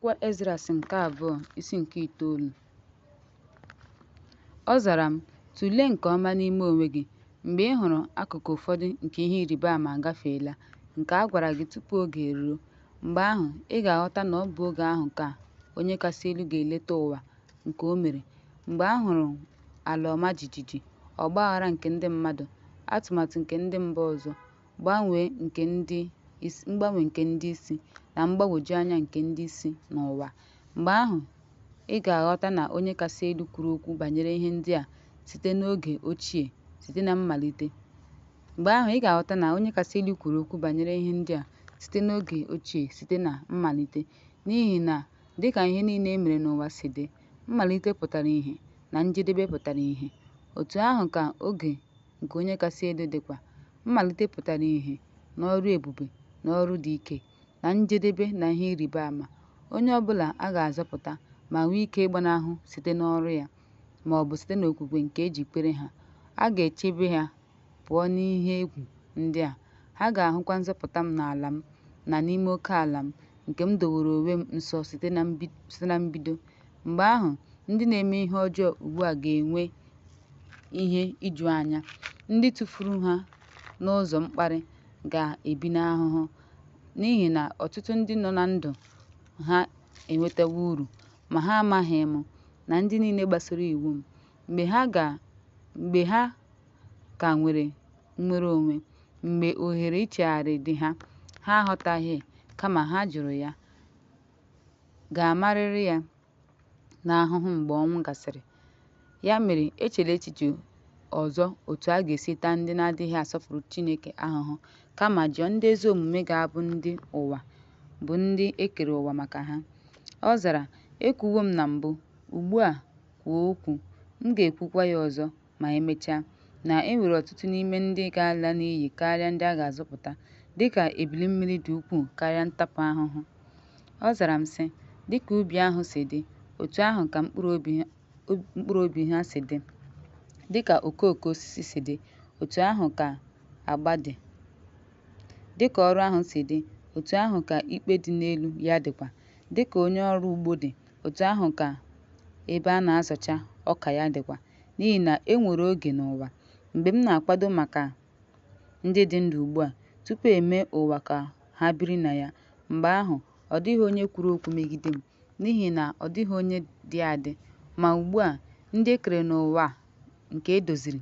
Akwụkwọ Ezras nke 2 isi nke 9. Ọ zara m, "Tụlee nke ọma n'ime onwe gị, mgbe ị hụrụ akụkụ ụfọdụ nke ihe ịrịbaama agafeela, nke a gwara gị tupu oge eruo. Mgbe ahụ, ị ga-aghọta na ọ bụ oge ahụ ka Onye Kasị Elu ga-eleta ụwa nke o mere. Mgbe a hụrụ ala ọma jijiji, ọgbaghara nke ndị mmadụ, atụmatụ nke ndị mba ọzọ, mgbanwe nke ndị isi, na mgbagwoju anya nke ndị isi n'ụwa. Mgbe ahụ, ị ga-aghọta na Onye Kasị Elu kwuru okwu banyere ihe ndị a site n'oge ochie, site na mmalite. Mgbe ahụ, ị ga-aghọta na Onye Kasị Elu kwuru okwu banyere ihe ndị a site n'oge ochie, site na mmalite. N'ihi na dịka ihe niile e mere n'ụwa si dị, mmalite pụtara ìhè na njedebe pụtara ìhè. Otu ahụ ka oge nke Onye Kasị Elu dịkwa. Mmalite pụtara ìhè na ọrụ ebube na ọrụ dị ike, na njedebe na ihe ịrịbaama. Onye ọbụla a ga-azọpụta ma nwee ike ịgbanahụ site n'ọrụ ya, ma ọ bụ site n'okwukwe nke e ji kwere ha. A ga-echebe ha pụọ n'ihe egwu ndị a. Ha ga-ahụkwa nzọpụta m n'ala m na n'ime oke ala m, nke m doworo onwe m nsọ site na mbido. Mgbe ahụ, ndị na-eme ihe ọjọọ ugbu a ga-enwe ihe iju anya. Ndị tụfuru ha n'ụzọ mkparị ga-ebi n'ahụhụ, n'ihi na ọtụtụ ndị nọ na ndụ ha enwetawo uru, ma ha amaghị m, na ndị niile gbasoro iwu m. Mgbe ha ka nwere nnwere onwe, mgbe ohere ichegharị dị ha aghọtaghị, kama ha jụrụ ya, ga-amarịrị ya n'ahụhụ mgbe ọnwụ gasịrị. Ya mere, echela echiche ọzọ otu a ga-esi taa ndị na-adịghị asọpụrụ Chineke ahụhụ, kama jụọ ndị ezi omume ga-abụ ndị ụwa bụ ndị e kere ụwa maka ha. Ọ zara, "Ekwuwo m na mbụ, ugbu a kwuo okwu, m ga-ekwukwa ya ọzọ ma emechaa, na e nwere ọtụtụ n'ime ndị ga-ala n'iyi karịa ndị a ga-azọpụta, dịka ebili mmiri dị ukwuu karịa ntapu ahụhụ." Ọ zara m sị, "Dịka ubi ahụ si dị, otu ahụ ka mkpụrụ obi ha si dị. Dịka okooko osisi si dị, otu ahụ ka agba dị. Dịka ọrụ ahụ si dị, otu ahụ ka ikpe dị n'elu ya dịkwa. Dịka onye ọrụ ugbo dị, otu ahụ ka ebe a na-azọcha ọka ya dịkwa. N'ihi na e nwere oge n'ụwa, mgbe m na-akwado maka ndị dị ndụ ugbu a, tupu e mee ụwa ka ha biri na ya. Mgbe ahụ, ọ dịghị onye kwuru okwu megide m, n'ihi na ọ dịghị onye dị adị. Ma ugbu a, ndị e kere n'ụwa nke e doziri,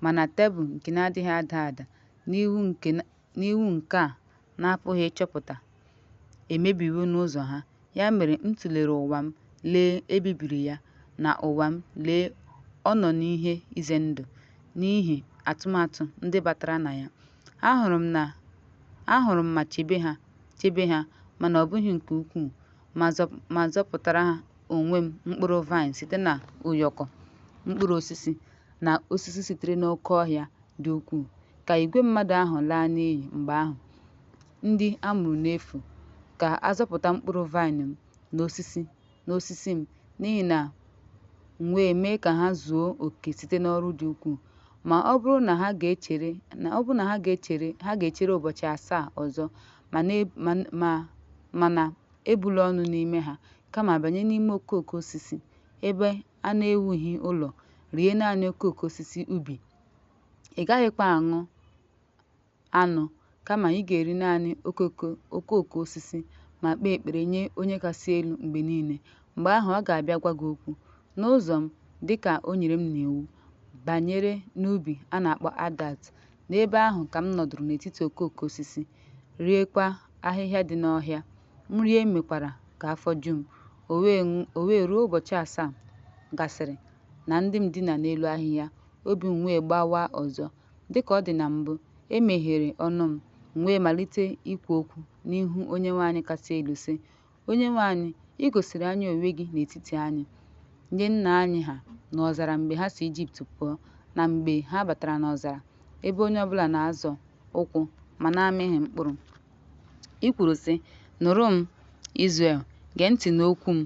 ma na tebụl nke na-adịghị ada ada n'ihu nke a na-apụghị ịchọpụta, emebiwo n'ụzọ ha. Ya mere, m tụlere ụwa m, lee, ebibiri ya, na ụwa m, lee, ọ nọ n'ihe ize ndụ n'ihi atụmatụ ndị batara na ya. Ahụrụ m ma chebe ha, mana ọ bụghị nke ukwuu, ma zọpụtara onwe m mkpụrụ vaịn site na ụyọkọ mkpụrụ osisi, na osisi sitere n'oké ọhịa dị ukwuu. Ka igwe mmadụ ahụ laa n'iyi mgbe ahụ, ndị a mụrụ n'efu, ka a zọpụta mkpụrụ vaịn m n'osisi m, n'ihi na m wee mee ka ha zuo oke site n'ọrụ dị ukwuu. Ma ọ bụrụ na ha ga-echere ụbọchị 7 ọzọ, mana ebula ọnụ n'ime ha, kama banye n'ime okooko osisi, ebe a na-ewughị ụlọ, rie naanị okooko osisi ubi, ị gaghịkwa aṅụ anụ, kama ị ga-eri naanị okooko osisi, ma kpee ekpere nye Onye Kasị Elu mgbe niile. Mgbe ahụ, ọ ga-abịa gwa gị okwu n'ụzọ m, dịka o nyere m n'iwu, banyere n'ubi a na-akpọ Adat. N'ebe ahụ ka m nọdụrụ n'etiti okooko osisi, riekwa ahịhịa dị n'ọhịa. Nri e mekwara ka afọ ju m. O wee ruo ụbọchị 7 gasịrị na ndị m dina n'elu ahịhịa, obi m wee gbawa ọzọ. Dịka ọ dị na mbụ, e meghere ọnụ m, wee malite ikwu okwu n'ihu Onyenwe anyị Kasị Elu sị, "Onyenwe anyị, ị gosiri anyị onwe gị n'etiti anyị, nye nna anyị ha n'ọzara mgbe ha si Ijipt pụọ, na mgbe ha batara n'ọzara, ebe onye ọbụla na-azọ ụkwụ ma na-amịghị mkpụrụ. I kwuru sị, nụrụ m, Izrel, gee ntị n'okwu m,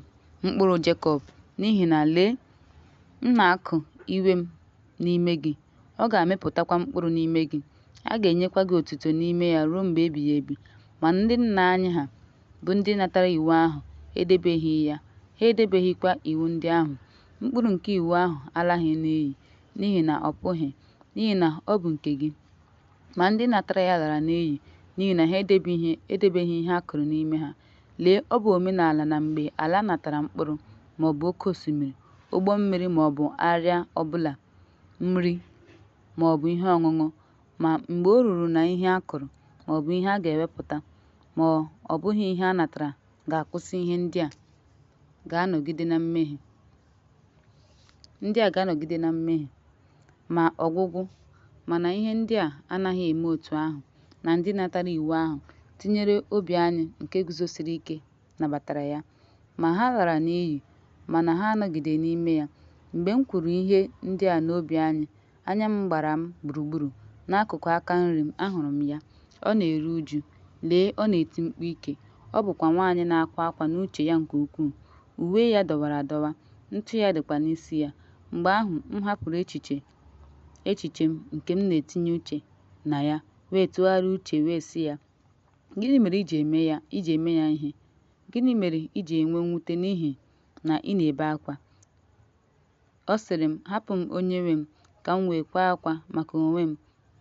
mkpụrụ Jekọb, n'ihi na lee, m na-akụ iwe m n'ime gị, ọ ga-amịpụtakwa mkpụrụ n'ime gị. A ga-enyekwa gị otuto n'ime ya ruo mgbe ebighị ebi." Ma ndị nna anyị ha, bụ ndị natara iwu ahụ, edebeghị ya, ha edebeghịkwa iwu ndị ahụ. Mkpụrụ nke iwu ahụ alaghị n'iyi, n'ihi na ọ pụghị, n'ihi na ọ bụ nke gị. Ma ndị natara ya lara n'iyi, n'ihi na ha edebeghị ihe a kụrụ n'ime ha. Lee, ọ bụ omenala na mgbe ala natara mkpụrụ, maọbụ oké osimiri, ụgbọ mmiri maọbụ arịa ọbụla, nri maọbụ ihe ọṅụṅụ, ma mgbe o ruru na ihe a kụrụ maọbụ ihe a ga-ewepụta, ma ọ bụghị ihe a natara ga-akwụsị, ihe ndị a ga-anọgide na mmehie. Ma ọgwụgwụ, mana ihe ndị a anaghị eme otu ahụ, na ndị natara iwu ahụ, tinyere obi anyị nke guzosiri ike, nabatara ya. Ma ha lara n'iyi, mana ha anọgide n'ime ya. Mgbe m kwuru ihe ndị a n'obi anyị, anya m gbara m gburugburu. N'akụkụ aka nri m, ahụrụ m ya. Ọ na-eru uju. Lee, ọ na-eti mkpu ike. Ọ bụkwa nwaanyị na-akwa akwa n'uche ya nke ukwuu. Uwe ya dọwara adọwa, ntụ ya dịkwa n'isi ya. Mgbe ahụ m hapụrụ echiche m nke m na-etinye uche na ya, wee tụgharịa uche wee sị ya, gịnị mere iji eme ya ihe? Gịnị mere iji enwe mwute n'ihi na ị na-ebe akwa? Ọ sịrị m, hapụ m onye nwe m, ka m wee kwaa akwa maka onwe m,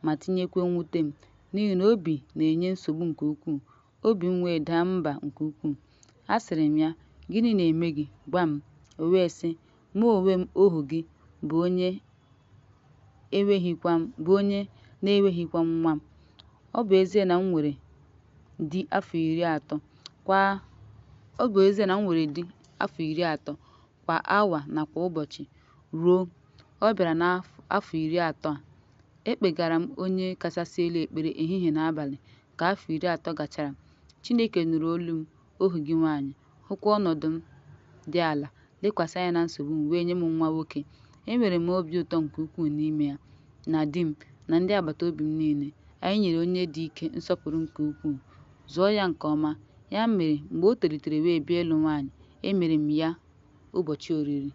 ma tinyekwa mwute m, n'ihi na obi na-enye nsogbu nke ukwuu. Obi m wee daa mba nke ukwuu. Asịrị m ya, gịnị na-eme gị? Gwa m. O wee sị, mụ onwe m ohu gị bụ onye na-enweghịkwa nwa m. Ọ bụ ezie na m nwere di afọ 30 kwa awa na kwa ụbọchị ruo ọ bịara n'afọ 30 a. Ekpegara m onye kachasị elu ekpere ehihie na abalị. Ka afọ 30 gachara, Chineke nụrụ olu m, ohu gị nwaanyị, hụkwa ọnọdụ m dị ala, lekwasị anya na nsogbu m, wee nye m nwa nwoke. Enwere m obi ụtọ nke ukwuu n'ime ya. Na di m na ndị agbata obi m niile, anyị nyere onye dị ike nsọpụrụ nke ukwuu, zụọ ya nke ọma. Ya mere, mgbe o tolitere wee bịa ịlụ nwaanyị, emere m ya ụbọchị oriri.